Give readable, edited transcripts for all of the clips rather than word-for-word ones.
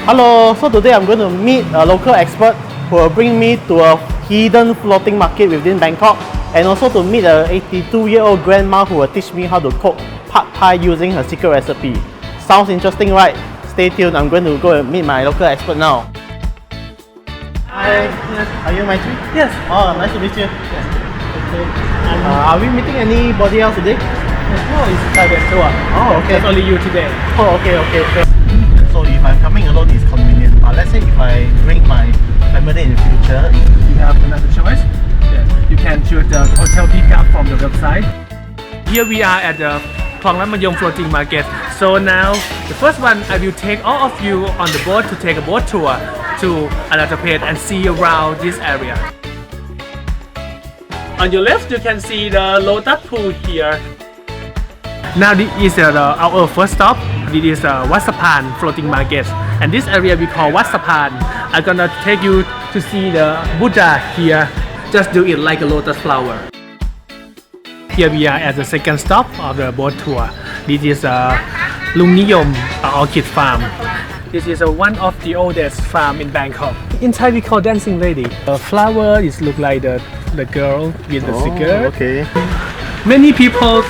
Hello, so today I'm going to meet a local expert who will bring me to a hidden floating market within Bangkok, and also to meet a 82-year-old grandma who will teach me how to cook pad thai using her secret recipe. Sounds interesting, right? Stay tuned, I'm going to go and meet my local expert now. Hi, yes. Are you my tree? Yes. Oh, nice to meet you. Yes. Okay. Are we meeting anybody else today? No, it's private tour. Oh, okay. It's only you today. Oh, okay, okay, sure. So if I'm coming alone, it's convenient. But let's say if I bring my family in the future, You have another choice. Yes. You can choose the hotel pickup from the website. Here we are at the Mayom floating market. So now, the first one, I will take all of you on the boat to take a boat tour to another place and see around this area. On your left, you can see the lotus pool here. Now this is our first stop. This is Wat Sapan floating market, and this area we call Wat Sapan. I'm gonna take you to see the Buddha here. Just do it like a lotus flower. Here we are at the second stop of the boat tour. This is Mayom orchid farm. This is one of the oldest farm in Bangkok. In Thai we call dancing lady. The flower is look like the girl with the cigar. Okay. Many people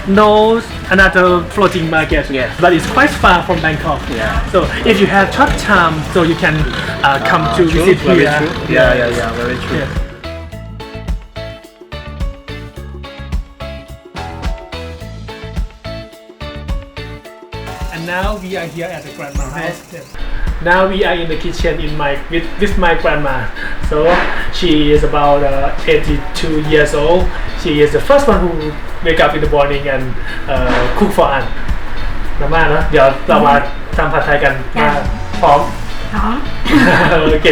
knows another floating market, Yes. but it's quite far from Bangkok. Yeah. So if you have short time, so you can come to True, visit very here. true. Yeah, very true. Yeah. And now we are here at the grandma house. Yes. Now we are in the kitchen with my grandma. So she is about 82 years old. She is the first one who wake up in the morning and cook for us. น้ำมาเนาะเดี๋ยวเรามาทำผัดไทยกันมาพร้อม โอเค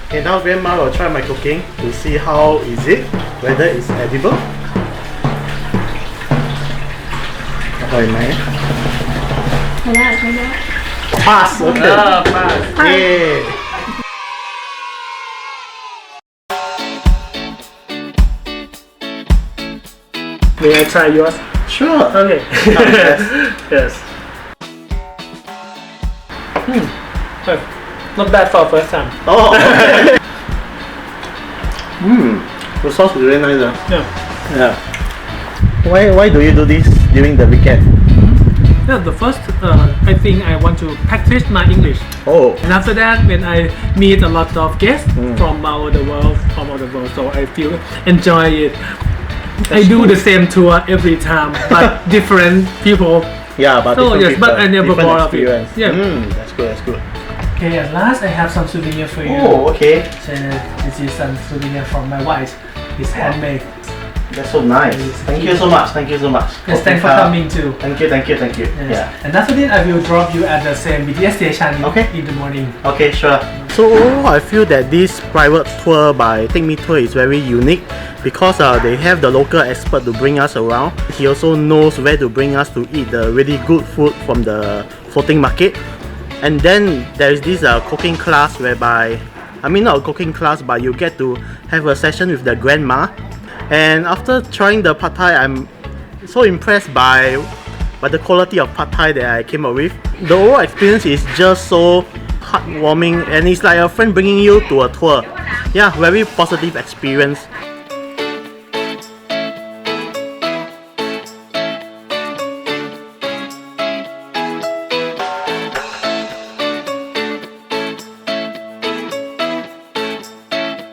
Okay, now grandma will try my cooking to see how is it, whether it's edible. Okay, man. Pass. Okay. pass. Okay. May I try yours? Sure. Okay. Yes. Not bad for first time. Oh. The sauce is very nice. Yeah. Yeah. Why do you do this during the weekend? Yeah, the first, I think I want to practice my English. Oh. And after that, when I meet a lot of guests from all the world, so I feel enjoy it. I do the same tour every time, but different people. Yeah, but So yes, but I never different bored of it. experience. Yeah. That's good. That's good. Okay, at last I have some souvenir for you. Oh, okay. So this is some souvenir from my wife. It's handmade. That's so nice. Thank you so much. Thank you so much. Yes, thanks for coming too. Thank you. Yes. Yeah. And after that, I will drop you at the same BTS station in the morning. Okay, sure. So overall, I feel that this private tour by TakeMeTour is very unique because they have the local expert to bring us around. He also knows where to bring us to eat the really good food from the floating market. And then there is this cooking class whereby, I mean not a cooking class, but you get to have a session with the grandma. And after trying the pad thai, I'm so impressed by the quality of pad thai that I came up with. The overall experience is just so heartwarming, and it's like a friend bringing you to a tour. Yeah, very positive experience.